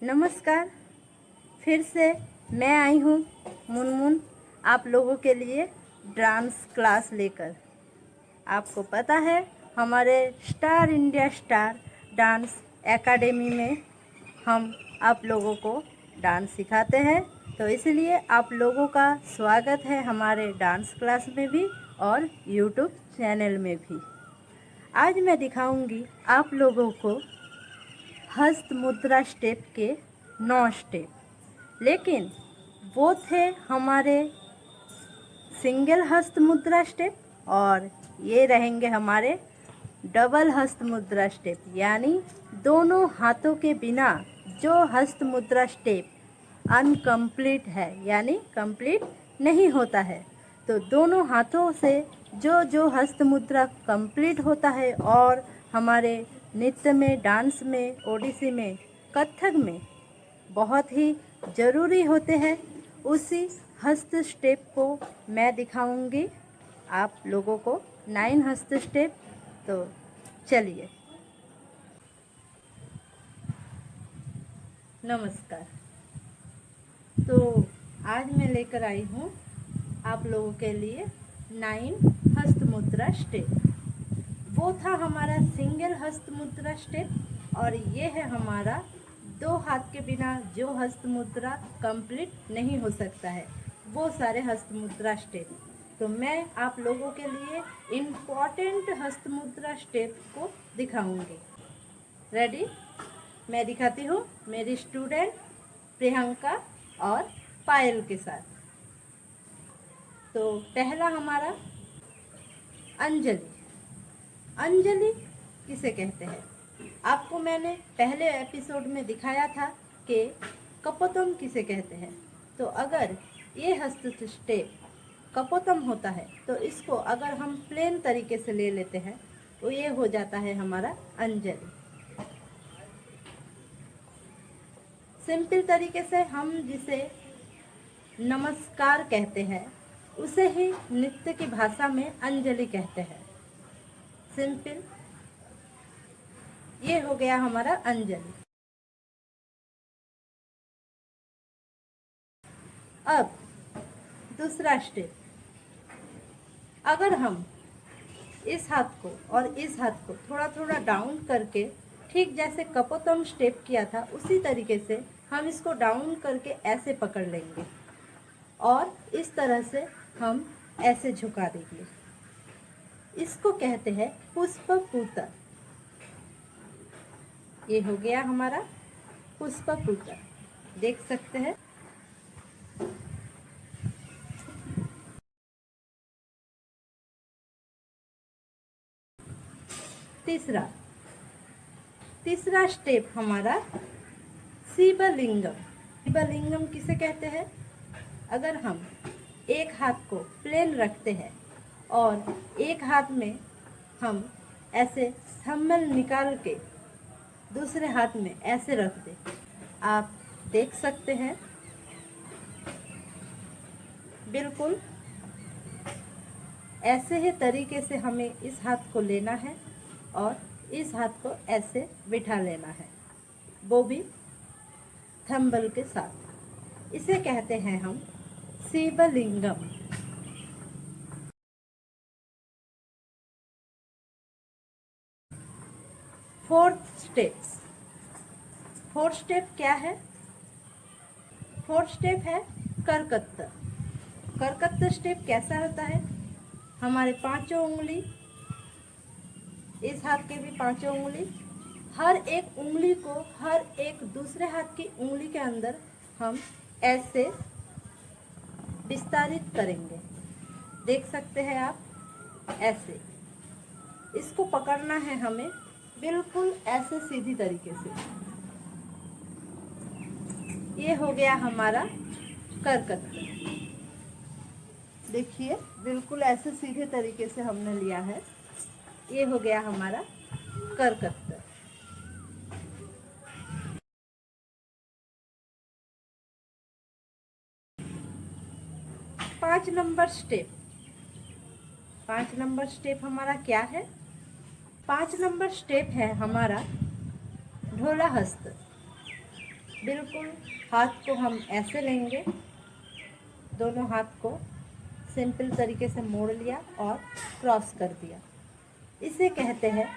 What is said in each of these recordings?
नमस्कार। फिर से मैं आई हूँ मुनमुन आप लोगों के लिए डांस क्लास लेकर। आपको पता है हमारे star India star dance academy में हम आप लोगों को डांस सिखाते हैं, तो इसलिए आप लोगों का स्वागत है हमारे डांस क्लास में भी और यूट्यूब चैनल में भी। आज मैं दिखाऊंगी आप लोगों को हस्त मुद्रा स्टेप के 9 स्टेप, लेकिन वो थे हमारे सिंगल हस्त मुद्रा स्टेप और ये रहेंगे हमारे डबल हस्त मुद्रा स्टेप, यानी दोनों हाथों के बिना जो हस्त मुद्रा स्टेप अनकम्प्लीट है, यानी कंप्लीट नहीं होता है। तो दोनों हाथों से जो हस्त मुद्रा कंप्लीट होता है और हमारे नृत्य में, डांस में, ओडिसी में, कथक में बहुत ही ज़रूरी होते हैं, उसी हस्त स्टेप को मैं दिखाऊंगी आप लोगों को 9 हस्त स्टेप। तो चलिए। नमस्कार। तो आज मैं लेकर आई हूँ आप लोगों के लिए 9 हस्त मुद्रा स्टेप। वो था हमारा सिंगल हस्त मुद्रा स्टेप और ये है हमारा दो हाथ के बिना जो हस्त मुद्रा कंप्लीट नहीं हो सकता है, वो सारे हस्त मुद्रा स्टेप। तो मैं आप लोगों के लिए इम्पॉर्टेंट हस्त मुद्रा स्टेप को दिखाऊंगी। रेडी? मैं दिखाती हूँ मेरी स्टूडेंट प्रियंका और पायल के साथ। तो पहला हमारा अंजलि। अंजलि किसे कहते हैं? आपको मैंने पहले एपिसोड में दिखाया था कि कपोतम किसे कहते हैं। तो अगर ये हस्त स्टेप कपोतम होता है तो इसको अगर हम प्लेन तरीके से ले लेते हैं तो ये हो जाता है हमारा अंजलि। सिंपल तरीके से हम जिसे नमस्कार कहते हैं उसे ही नृत्य की भाषा में अंजलि कहते हैं। सिंपल, ये हो गया हमारा अंजलि। अब दूसरा स्टेप, अगर हम इस हाथ को और इस हाथ को थोड़ा थोड़ा डाउन करके, ठीक जैसे कपोतम स्टेप किया था उसी तरीके से हम इसको डाउन करके ऐसे पकड़ लेंगे और इस तरह से हम ऐसे झुका देंगे। इसको कहते हैं पुष्प पूतर। ये हो गया हमारा पुष्प पूतर, देख सकते हैं। तीसरा स्टेप हमारा शिवलिंगम। शिवलिंगम किसे कहते हैं? अगर हम एक हाथ को प्लेन रखते हैं और एक हाथ में हम ऐसे थंबनेल निकाल के दूसरे हाथ में ऐसे रख दें, आप देख सकते हैं। बिल्कुल ऐसे ही तरीके से हमें इस हाथ को लेना है और इस हाथ को ऐसे बिठा लेना है, वो भी थंबल के साथ। इसे कहते हैं हम शिवलिंगम। फोर्थ स्टेप क्या है? फोर्थ स्टेप है करकत्ता। करकत्ता स्टेप कैसा होता है? हमारे पांचों उंगली, इस हाथ के भी पांचों उंगली, हर एक उंगली को हर एक दूसरे हाथ की उंगली के अंदर हम ऐसे विस्तारित करेंगे, देख सकते हैं आप। ऐसे इसको पकड़ना है हमें, बिल्कुल ऐसे सीधी तरीके से। ये हो गया हमारा करकत्ता। देखिए बिल्कुल ऐसे सीधे तरीके से हमने लिया है। ये हो गया हमारा करकत्ता। पांच नंबर स्टेप हमारा क्या है? 5 नंबर स्टेप है हमारा ढोला हस्त। बिल्कुल हाथ को हम ऐसे लेंगे, दोनों हाथ को सिंपल तरीके से मोड़ लिया और क्रॉस कर दिया। इसे कहते हैं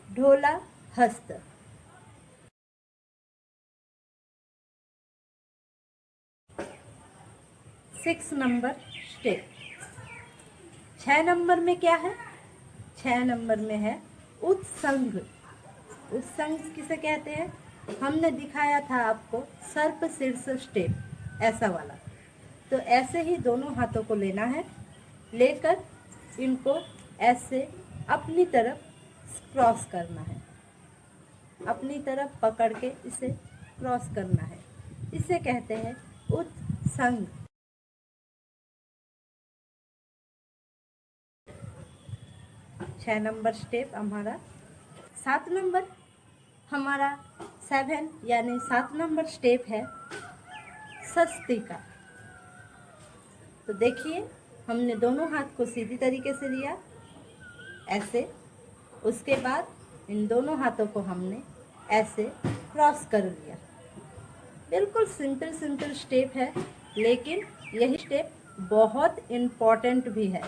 ढोला हस्त। 6 नंबर स्टेप। 6 नंबर में क्या है? 6 नंबर में है उत्संग। उत्संग किसे कहते हैं? हमने दिखाया था आपको सर्प शीर्ष स्टेप, ऐसा वाला। तो ऐसे ही दोनों हाथों को लेना है, लेकर इनको ऐसे अपनी तरफ क्रॉस करना है, अपनी तरफ पकड़ के इसे क्रॉस करना है। इसे कहते हैं उत्संग। 6 नंबर स्टेप हमारा। 7 नंबर हमारा 7 यानी 7 नंबर स्टेप है स्वस्तिका। तो देखिए, हमने दोनों हाथ को सीधी तरीके से लिया ऐसे, उसके बाद इन दोनों हाथों को हमने ऐसे क्रॉस कर लिया। बिल्कुल सिंपल स्टेप है, लेकिन यही स्टेप बहुत इम्पॉर्टेंट भी है।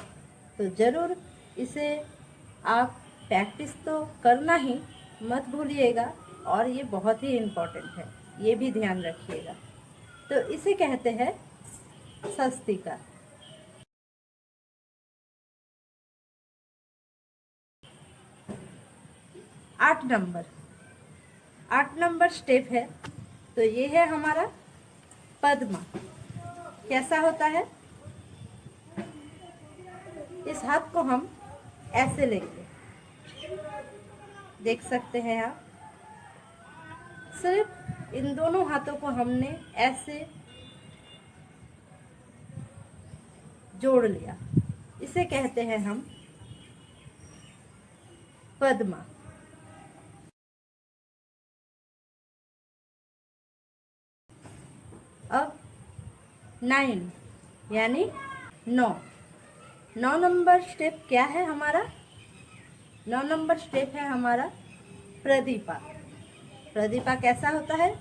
तो ज़रूर इसे आप प्रैक्टिस तो करना ही मत भूलिएगा, और ये बहुत ही इम्पॉर्टेंट है, ये भी ध्यान रखिएगा। तो इसे कहते हैं स्वस्तिका। 8 नंबर। 8 नंबर स्टेप है, तो ये है हमारा पद्मा। कैसा होता है? इस हाथ को हम ऐसे लेंगे, देख सकते हैं आप। सिर्फ इन दोनों हाथों को हमने ऐसे जोड़ लिया। इसे कहते हैं हम पद्मा। अब 9 यानी 9 नंबर स्टेप क्या है हमारा? 9 नंबर स्टेप है हमारा प्रदीपा। प्रदीपा कैसा होता है?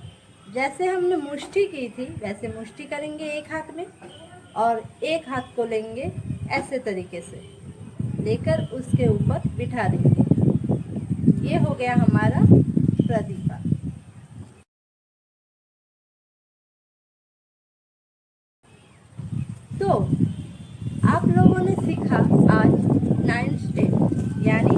जैसे हमने मुष्टि की थी वैसे मुष्टि करेंगे एक हाथ में, और एक हाथ को लेंगे ऐसे तरीके से लेकर उसके ऊपर बिठा देंगे। ये हो गया हमारा प्रदीपा। तो आप लोगों ने सीखा आज 9 स्टेप यानी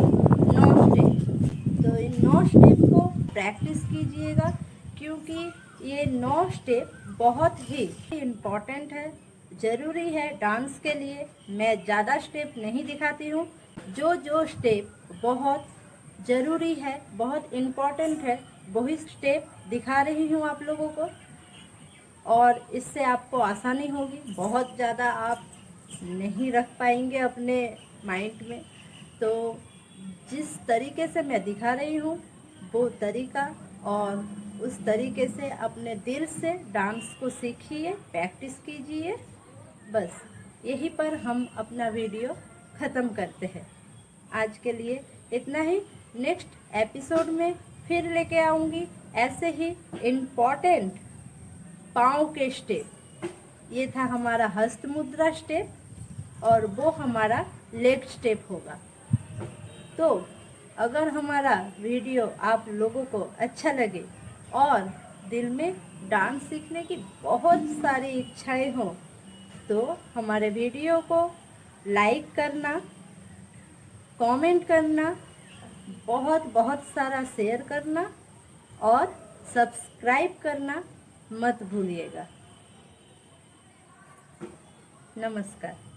9 स्टेप। तो इन 9 स्टेप को प्रैक्टिस कीजिएगा, क्योंकि ये 9 स्टेप बहुत ही इम्पोर्टेंट है, ज़रूरी है डांस के लिए। मैं ज़्यादा स्टेप नहीं दिखाती हूँ, जो स्टेप बहुत ज़रूरी है, बहुत इम्पोर्टेंट है, वही स्टेप दिखा रही हूँ आप लोगों को। और इससे आपको आसानी होगी, बहुत ज़्यादा आप नहीं रख पाएंगे अपने माइंड में। तो जिस तरीके से मैं दिखा रही हूँ वो तरीका, और उस तरीके से अपने दिल से डांस को सीखिए, प्रैक्टिस कीजिए। बस यहीं पर हम अपना वीडियो ख़त्म करते हैं। आज के लिए इतना ही। नेक्स्ट एपिसोड में फिर लेके आऊँगी ऐसे ही इम्पॉर्टेंट पाँव के स्टेप। ये था हमारा हस्त मुद्रा स्टेप, और वो हमारा लेग स्टेप होगा। तो अगर हमारा वीडियो आप लोगों को अच्छा लगे और दिल में डांस सीखने की बहुत सारी इच्छाएं हो, तो हमारे वीडियो को लाइक करना, कमेंट करना, बहुत सारा शेयर करना और सब्सक्राइब करना मत भूलिएगा। नमस्कार।